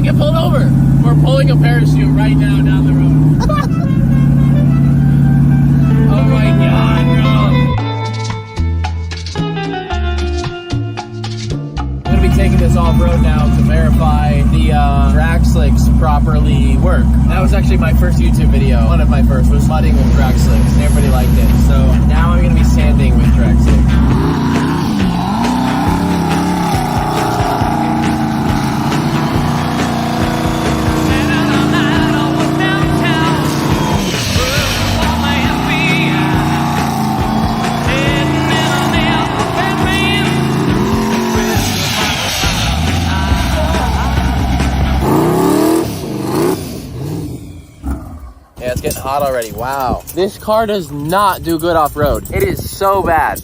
can't get pulled over. We're pulling a parachute right now down the road. Oh my God, bro. I'm gonna be taking this off-road now to verify the drag slicks properly work. That was actually my first YouTube video. One of my first was mudding with drag slicks, and everybody liked it. So now I'm gonna be sanding with drag slicks. Yeah, it's getting hot already. Wow. This car does not do good off-road. It is so bad.